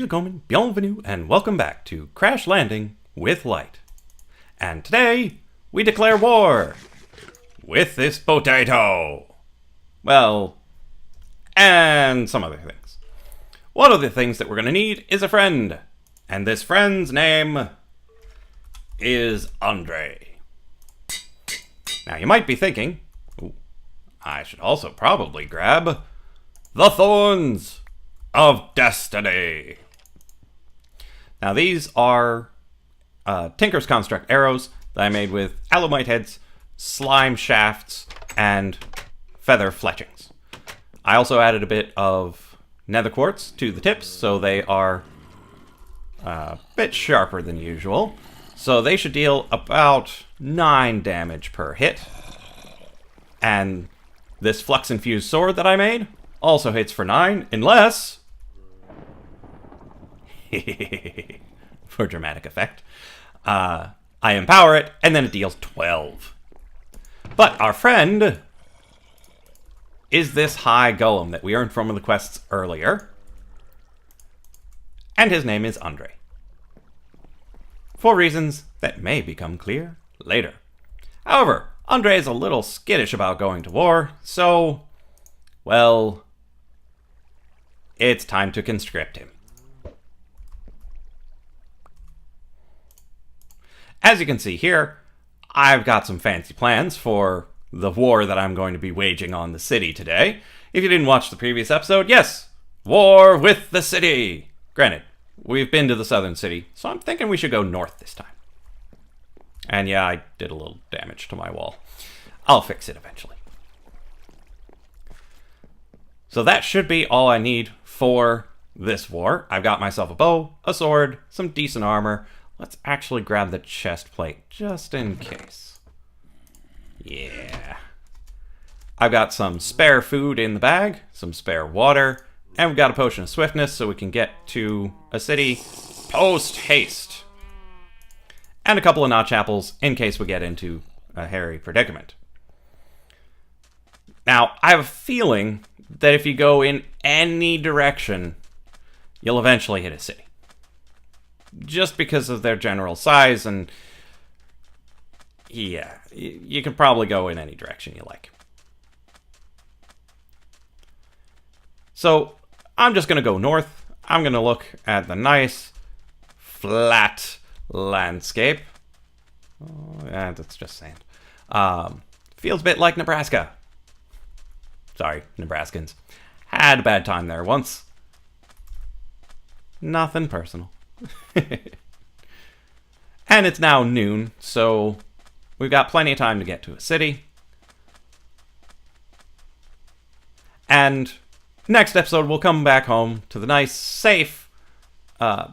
willkommen, bienvenue, and welcome back to Crash Landing with Light. And today, we declare war with this potato. Well, and some other things. One of the things that we're going to need is a friend. And this friend's name is Andre. Now, you might be thinking, ooh, I should also probably grab the Thorns of Destiny. Now these are Tinker's Construct arrows that I made with alumite heads, slime shafts, and feather fletchings. I also added a bit of nether quartz to the tips, so they are a bit sharper than usual. So they should deal about 9 damage per hit. And this flux-infused sword that I made also hits for 9, unless... for dramatic effect, I empower it, and then it deals 12. But our friend is this high golem that we earned from the quests earlier, and his name is Andre, for reasons that may become clear later. However, Andre is a little skittish about going to war, so, well, it's time to conscript him. As you can see here, I've got some fancy plans for the war that I'm going to be waging on the city today. If you didn't watch the previous episode, yes, war with the city. Granted, we've been to the southern city, so I'm thinking we should go north this time. And yeah, I did a little damage to my wall. I'll fix it eventually. So that should be all I need for this war. I've got myself a bow, a sword, some decent armor. Let's actually grab the chest plate, just in case. Yeah. I've got some spare food in the bag, some spare water, and we've got a potion of swiftness so we can get to a city post-haste. And a couple of notch apples in case we get into a hairy predicament. Now, I have a feeling that if you go in any direction, you'll eventually hit a city. Just because of their general size, and yeah, you can probably go in any direction you like. So I'm just going to go north. I'm going to look at the nice flat landscape. Oh, yeah, that's just sand. Feels a bit like Nebraska. Sorry, Nebraskans. Had a bad time there once. Nothing personal. And it's now noon, so we've got plenty of time to get to a city. And next episode, we'll come back home to the nice, safe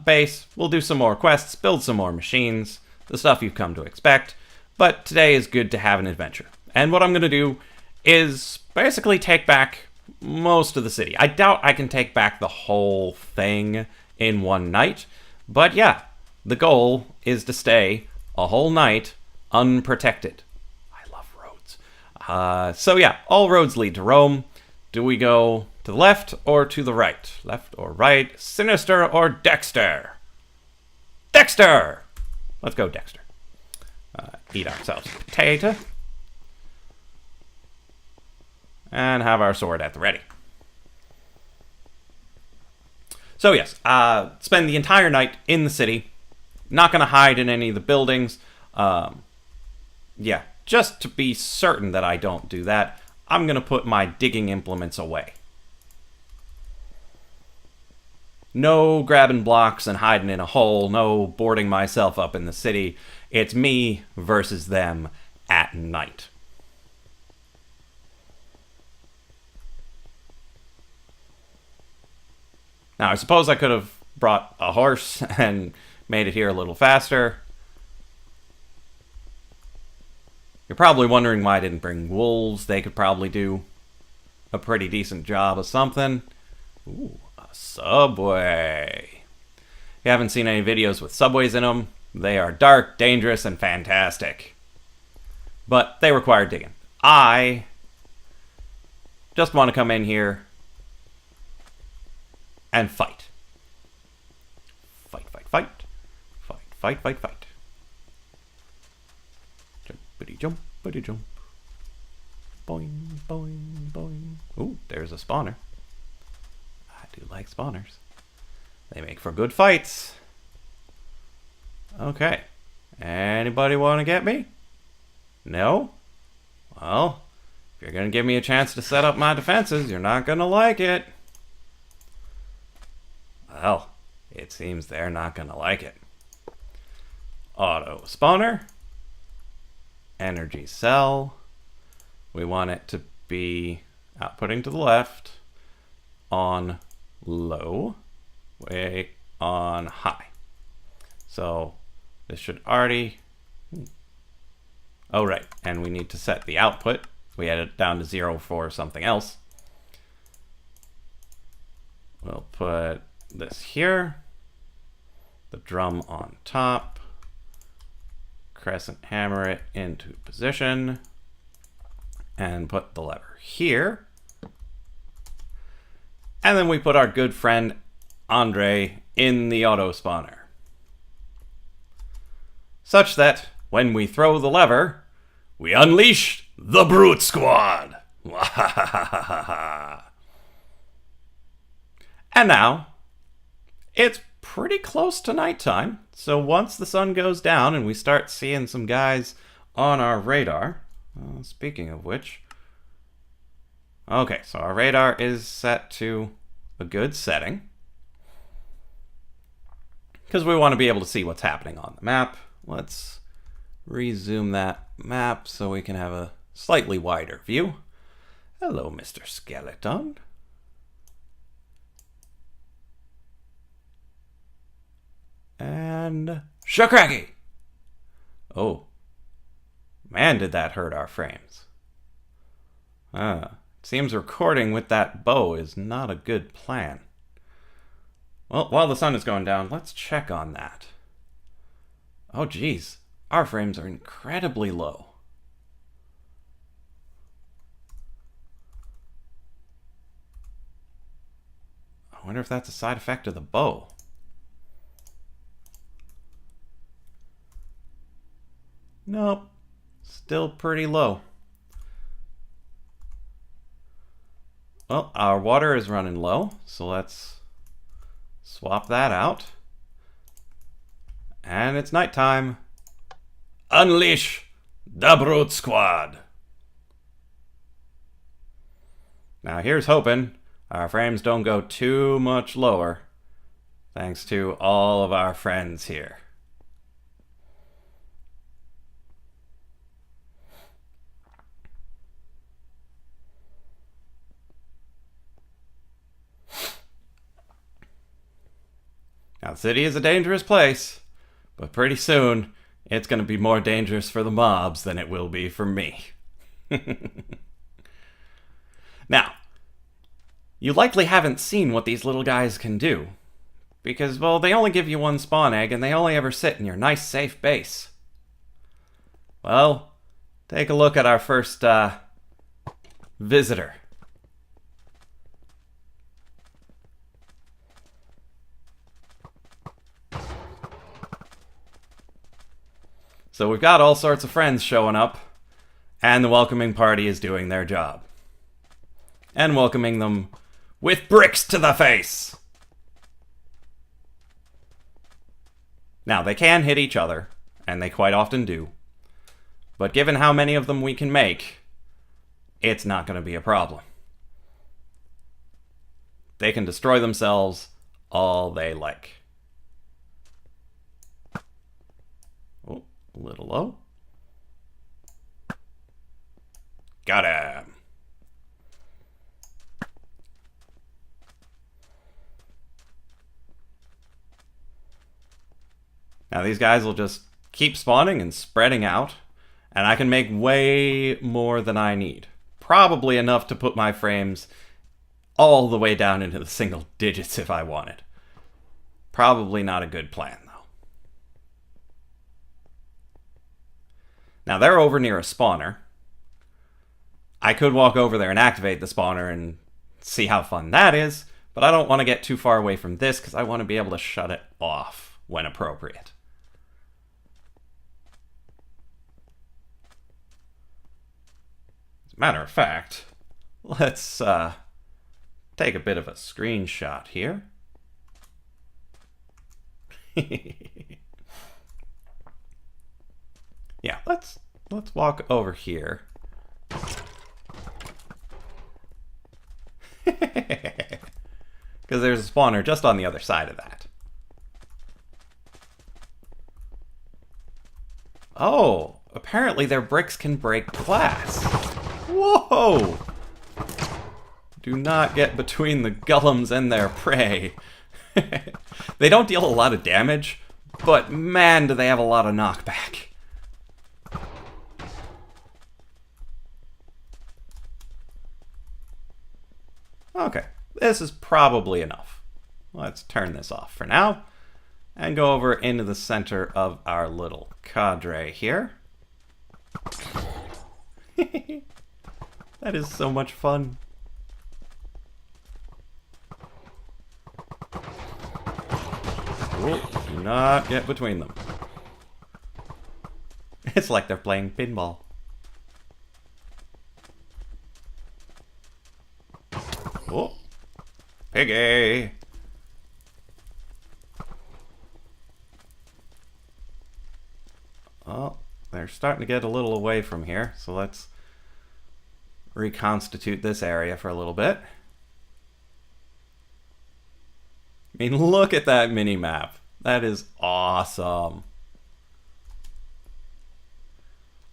base. We'll do some more quests, build some more machines, the stuff you've come to expect. But today is good to have an adventure. And what I'm going to do is basically take back most of the city. I doubt I can take back the whole thing in one night. But yeah, the goal is to stay a whole night unprotected. I love roads. So yeah, all roads lead to Rome. Do we go to the left or to the right? Left or right? Sinister or Dexter? Dexter! Let's go Dexter. Eat ourselves a potato. And have our sword at the ready. So yes, spend the entire night in the city. Not going to hide in any of the buildings. Yeah, just to be certain that I don't do that, I'm going to put my digging implements away. No grabbing blocks and hiding in a hole. No boarding myself up in the city. It's me versus them at night. Now, I suppose I could have brought a horse and made it here a little faster. You're probably wondering why I didn't bring wolves. They could probably do a pretty decent job of something. Ooh, a subway. If you haven't seen any videos with subways in them, they are dark, dangerous, and fantastic. But they require digging. I just want to come in here and fight. Fight, fight, fight. Jumpity jump, buddy jump. Boing, boing, boing. Ooh, there's a spawner. I do like spawners. They make for good fights. Okay. Anybody want to get me? No? Well, if you're going to give me a chance to set up my defenses, you're not going to like it. Well, it seems they're not going to like it. Auto spawner. Energy cell. We want it to be outputting to the left. On low. Way on high. So this should already... Oh, right. And we need to set the output. We had it down to 0 for something else. We'll put this here. The drum on top. Crescent hammer it into position. And put the lever here. And then we put our good friend Andre in the auto spawner. Such that when we throw the lever, we unleash the Brute Squad. And now, it's pretty close to nighttime. So once the sun goes down and we start seeing some guys on our radar, speaking of which, okay, so our radar is set to a good setting because we want to be able to see what's happening on the map. Let's rezoom that map so we can have a slightly wider view. Hello, Mr. Skeleton. And Shakraki! Oh. Man, did that hurt our frames. It seems recording with that bow is not a good plan. Well, while the sun is going down, let's check on that. Oh, geez. Our frames are incredibly low. I wonder if that's a side effect of the bow. Nope. Still pretty low. Well, our water is running low, so let's swap that out. And it's nighttime. Unleash the Brute Squad. Now here's hoping our frames don't go too much lower, thanks to all of our friends here. Now, the city is a dangerous place, but pretty soon, it's going to be more dangerous for the mobs than it will be for me. Now, you likely haven't seen what these little guys can do, because, well, they only give you one spawn egg, and they only ever sit in your nice, safe base. Well, take a look at our first, visitor. So we've got all sorts of friends showing up, and the welcoming party is doing their job. And welcoming them with bricks to the face! Now, they can hit each other, and they quite often do. But given how many of them we can make, it's not going to be a problem. They can destroy themselves all they like. Oh, a little low. Got him! Now these guys will just keep spawning and spreading out, and I can make way more than I need. Probably enough to put my frames all the way down into the single digits if I wanted. Probably not a good plan, though. Now they're over near a spawner. I could walk over there and activate the spawner and see how fun that is, but I don't want to get too far away from this because I want to be able to shut it off when appropriate. As a matter of fact, let's take a bit of a screenshot here. Yeah, let's walk over here. Because there's a spawner just on the other side of that. Oh, apparently their bricks can break glass. Whoa! Do not get between the golems and their prey. They don't deal a lot of damage, but man, do they have a lot of knockback. Okay, this is probably enough. Let's turn this off for now and go over into the center of our little cadre here. That is so much fun. Ooh, do not get between them. It's like they're playing pinball. Oh, piggy! Oh, they're starting to get a little away from here, so let's reconstitute this area for a little bit. I mean, look at that mini-map. That is awesome.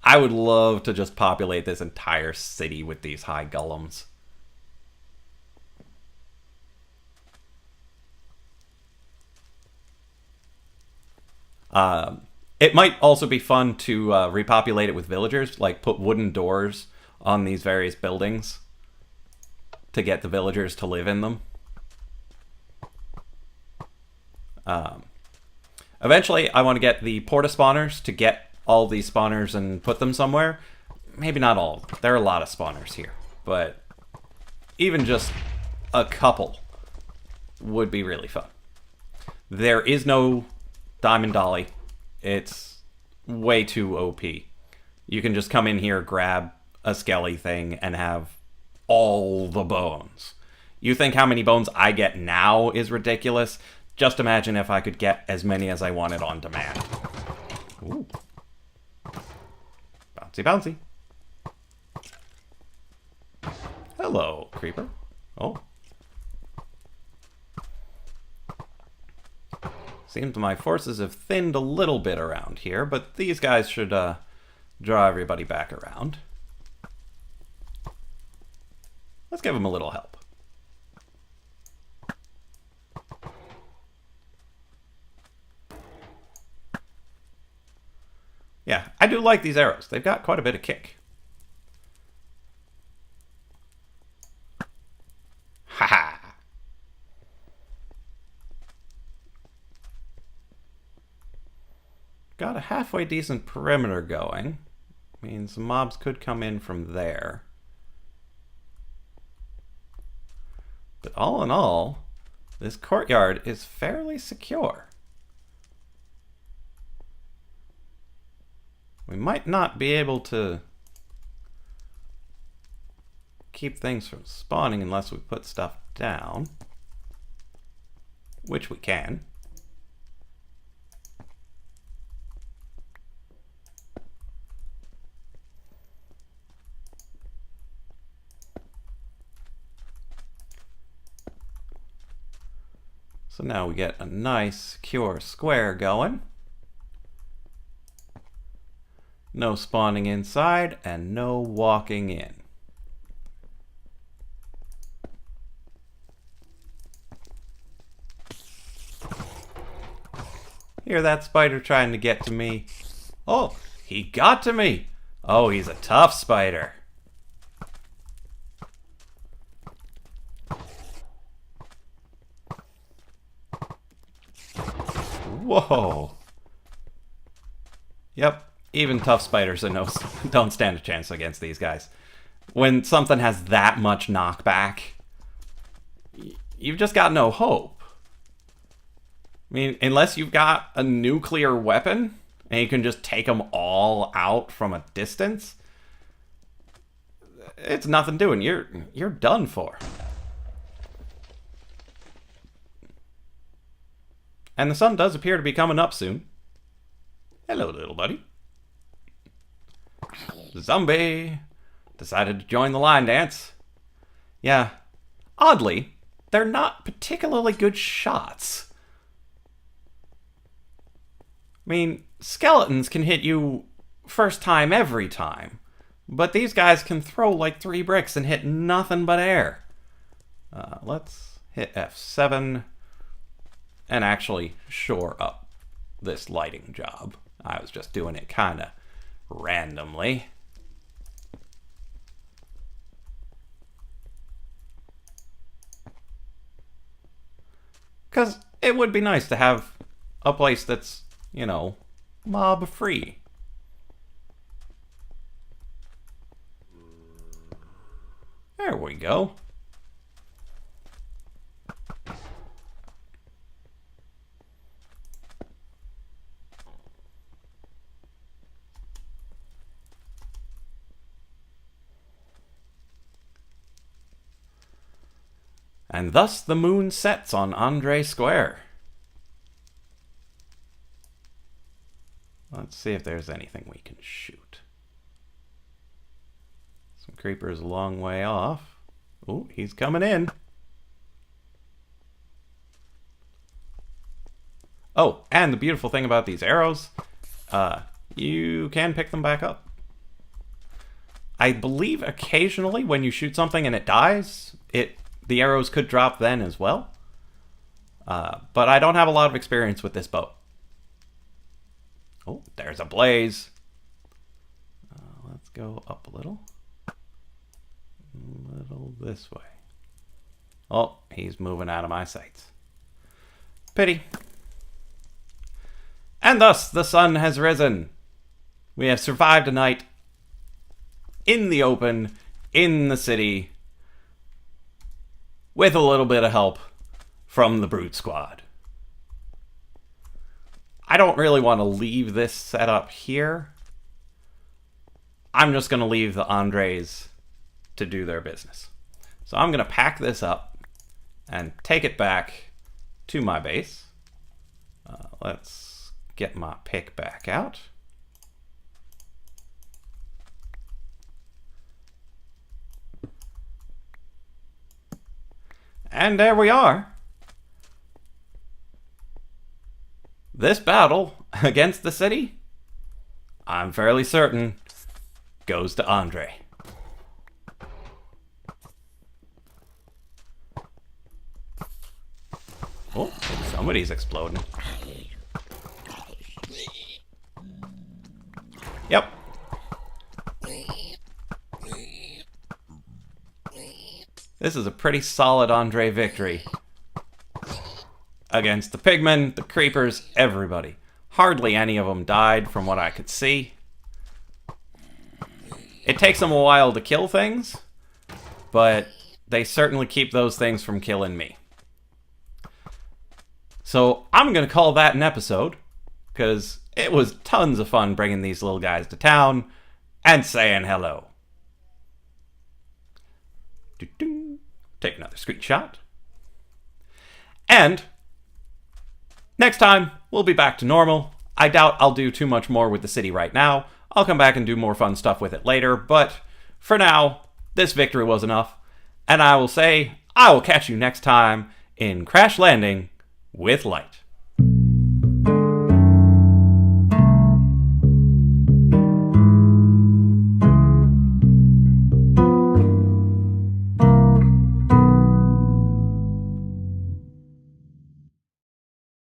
I would love to just populate this entire city with these high golems. It might also be fun to repopulate it with villagers, like put wooden doors on these various buildings to get the villagers to live in them. Eventually, I want to get the porta spawners to get all these spawners and put them somewhere. Maybe not all. There are a lot of spawners here, but even just a couple would be really fun. There is no Diamond Dolly. It's way too OP. You can just come in here, grab a skelly thing, and have all the bones. You think how many bones I get now is ridiculous? Just imagine if I could get as many as I wanted on demand. Ooh. Bouncy, bouncy. Hello, creeper. Oh. Seems my forces have thinned a little bit around here, but these guys should draw everybody back around. Let's give them a little help. Yeah, I do like these arrows. They've got quite a bit of kick. Haha. Got a halfway decent perimeter going. Means mobs could come in from there. But all in all, this courtyard is fairly secure. We might not be able to keep things from spawning unless we put stuff down, which we can. So now we get a nice secure square going. No spawning inside and no walking in. Hear that spider trying to get to me? Oh, he got to me. Oh, he's a tough spider. Whoa. Yep. Even tough spiders don't stand a chance against these guys. When something has that much knockback, you've just got no hope. I mean, unless you've got a nuclear weapon and you can just take them all out from a distance, it's nothing doing. You're done for. And the sun does appear to be coming up soon. Hello, little buddy. Zombie decided to join the line dance. Yeah, oddly, they're not particularly good shots. I mean, skeletons can hit you first time every time, but these guys can throw like 3 bricks and hit nothing but air. Let's hit F7 and actually shore up this lighting job. I was just doing it kind of randomly. Because it would be nice to have a place that's, you know, mob free. There we go. And thus the moon sets on Andre Square. Let's see if there's anything we can shoot. Some creepers a long way off. Oh, he's coming in. Oh, and the beautiful thing about these arrows, you can pick them back up. I believe occasionally when you shoot something and it dies, the arrows could drop then as well. But I don't have a lot of experience with this bow. Oh, there's a blaze. Let's go up a little. A little this way. Oh, he's moving out of my sights. Pity. And thus the sun has risen. We have survived a night in the open, in the city, with a little bit of help from the Brute Squad. I don't really want to leave this setup here. I'm just going to leave the Andres to do their business. So I'm going to pack this up and take it back to my base. Let's get my pick back out. And there we are. This battle against the city, I'm fairly certain, goes to Andre. Oh, somebody's exploding. Yep. This is a pretty solid Andre victory. Against the pigmen, the creepers, everybody. Hardly any of them died from what I could see. It takes them a while to kill things, but they certainly keep those things from killing me. So I'm going to call that an episode, because it was tons of fun bringing these little guys to town and saying hello. Take another screenshot. And next time, we'll be back to normal. I doubt I'll do too much more with the city right now. I'll come back and do more fun stuff with it later, but for now, this victory was enough. And I will say, I will catch you next time in Crash Landing with Light.